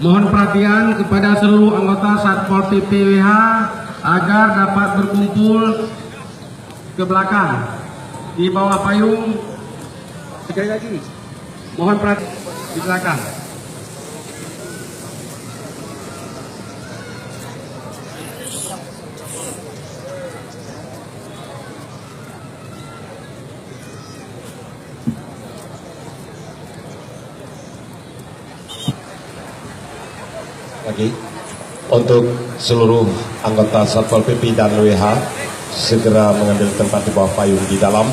Mohon perhatian kepada seluruh anggota Satpol PP WH agar dapat berkumpul ke belakang di bawah payung. Sekali lagi, mohon perhatian di belakang. Lagi untuk seluruh anggota Satpol PP dan WH segera mengambil tempat di bawah payung di dalam.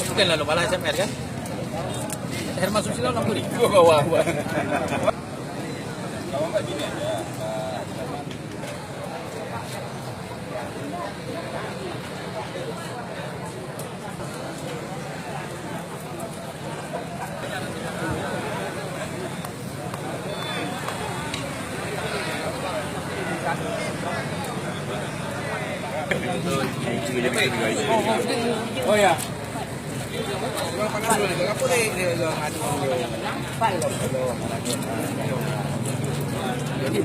Mungkin lalu malah SMR kan? Herman Susilo 60.000 bawah. Oh ya. Jadi